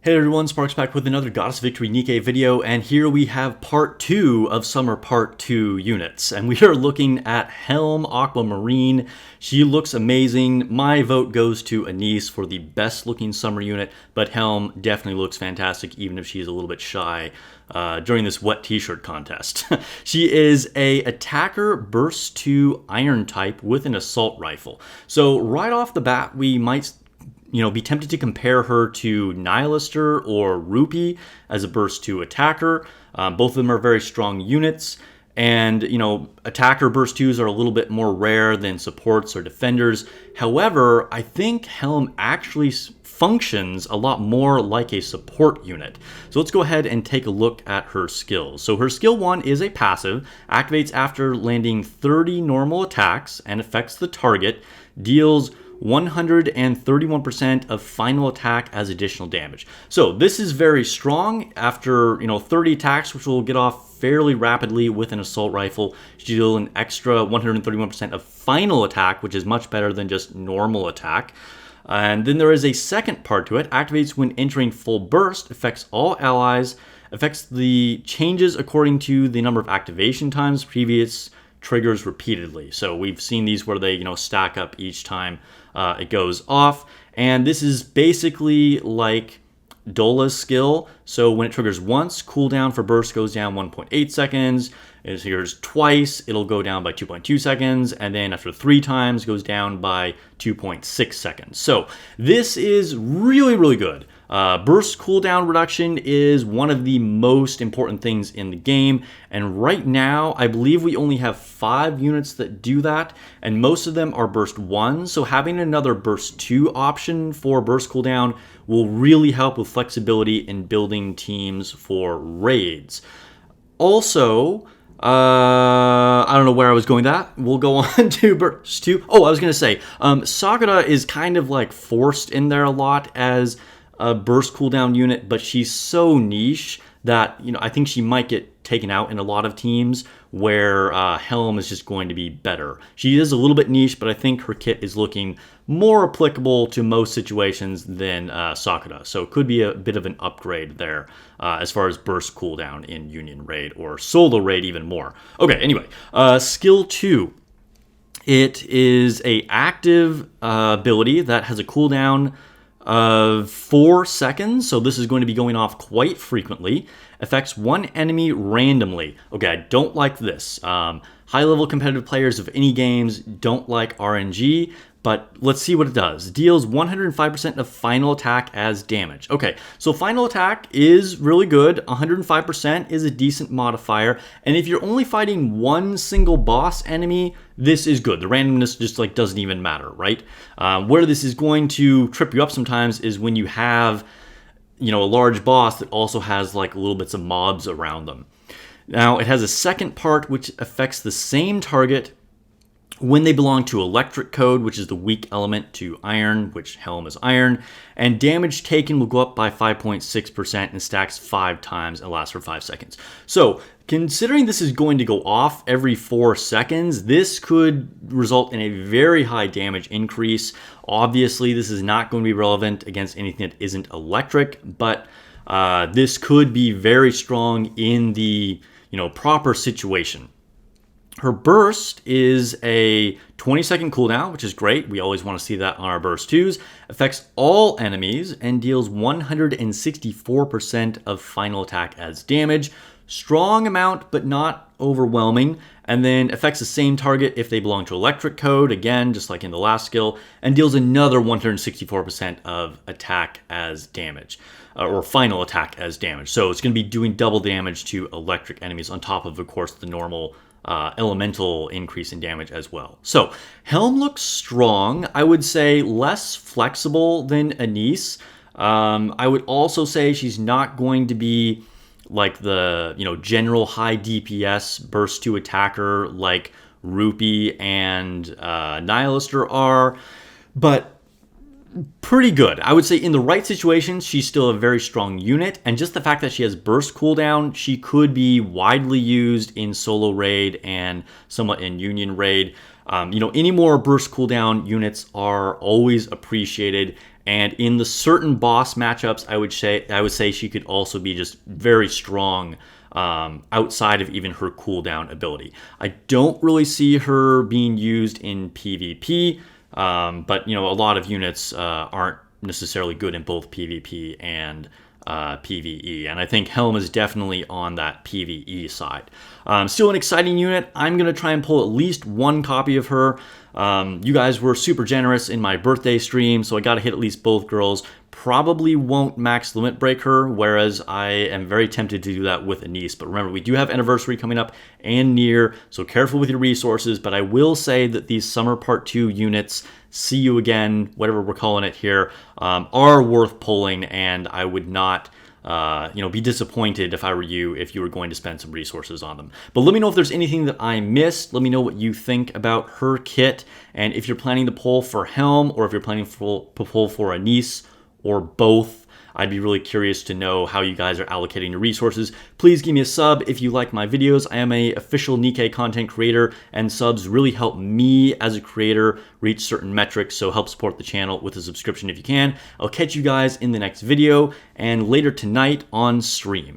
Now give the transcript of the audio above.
Hey everyone, Sparks back with another Goddess Victory Nikke video, and here we have part 2 of Summer Part 2 units, and we are looking at Helm Aquamarine. She looks amazing. My vote goes to Anise for the best looking summer unit, but Helm definitely looks fantastic even if she's a little bit shy during this wet t-shirt contest. She is a attacker burst 2 iron type with an assault rifle. So right off the bat we might be tempted to compare her to Nihilister or Rupee as a burst 2 attacker. Both of them are very strong units. And, attacker burst 2s are a little bit more rare than supports or defenders. However, I think Helm actually functions a lot more like a support unit. So let's go ahead and take a look at her skills. So her skill 1 is a passive, activates after landing 30 normal attacks and affects the target, deals 131% of final attack as additional damage. So this is very strong. After 30 attacks, which will get off fairly rapidly with an assault rifle, she deal an extra 131% of final attack, which is much better than just normal attack. And then there is a second part to it. Activates when entering full burst, affects all allies, affects the changes according to the number of activation times previous triggers repeatedly. So we've seen these where they stack up each time it goes off, and this is basically like Dola's skill. So when it triggers once, cooldown for burst goes down 1.8 seconds. It triggers twice, it'll go down by 2.2 seconds, and then after 3 times goes down by 2.6 seconds. So this is really, really good. Burst cooldown reduction is one of the most important things in the game, and right now I believe we only have 5 units that do that, and most of them are burst 1, so having another burst 2 option for burst cooldown will really help with flexibility in building teams for raids. Also, I don't know where I was going with that. We'll go on to burst 2. Oh, I was going to say, Sakura is kind of like forced in there a lot as a burst cooldown unit, but she's so niche that I think she might get taken out in a lot of teams where Helm is just going to be better. She is a little bit niche, but I think her kit is looking more applicable to most situations than Sakura, so it could be a bit of an upgrade there as far as burst cooldown in Union Raid or Solo Raid even more. Okay, anyway, skill 2. It is a active ability that has a cooldown of 4 seconds, so this is going to be going off quite frequently. Affects one enemy randomly. Okay, I don't like this. High-level competitive players of any games don't like RNG, but let's see what it does. Deals 105% of final attack as damage. Okay, so final attack is really good. 105% is a decent modifier, and if you're only fighting one single boss enemy, this is good. The randomness just doesn't even matter, right? Where this is going to trip you up sometimes is when you have a large boss that also has little bits of mobs around them. Now it has a second part which affects the same target when they belong to electric code, which is the weak element to iron, which Helm is iron, and damage taken will go up by 5.6% and stacks 5 times and lasts for 5 seconds. So considering this is going to go off every 4 seconds, this could result in a very high damage increase. Obviously, this is not going to be relevant against anything that isn't electric, but this could be very strong in the proper situation. Her burst is a 20-second cooldown, which is great. We always want to see that on our burst 2s. Affects all enemies and deals 164% of final attack as damage. Strong amount, but not overwhelming. And then affects the same target if they belong to electric code, again, just like in the last skill, and deals another 164% of attack as damage, or final attack as damage. So it's going to be doing double damage to electric enemies on top of course, the normal elemental increase in damage as well. So Helm looks strong. I would say less flexible than Anise. I would also say she's not going to be like the general high DPS burst 2 attacker like Rupee and Nihilister are, but pretty good. I would say in the right situations, she's still a very strong unit, and just the fact that she has burst cooldown, she could be widely used in solo raid and somewhat in Union Raid. Any more burst cooldown units are always appreciated, And in the certain boss matchups, I would say she could also be just very strong outside of even her cooldown ability. I don't really see her being used in PvP, but you know, a lot of units aren't necessarily good in both PvP and PvE, and I think Helm is definitely on that PvE side. Still an exciting unit. I'm going to try and pull at least one copy of her. You guys were super generous in my birthday stream, so I got to hit at least both girls. Probably won't max limit break her, whereas I am very tempted to do that with Anise. But remember, we do have Anniversary coming up and near, so careful with your resources. But I will say that these Summer Part 2 units, See You Again, whatever we're calling it here, are worth pulling, and I would not be disappointed if I were you, if you were going to spend some resources on them. But let me know if there's anything that I missed. Let me know what you think about her kit, and if you're planning to pull for Helm, or if you're planning to pull for Anise, or both. I'd be really curious to know how you guys are allocating your resources. Please give me a sub if you like my videos. I am an official Nikke content creator, and subs really help me as a creator reach certain metrics, so help support the channel with a subscription if you can. I'll catch you guys in the next video, and later tonight on stream.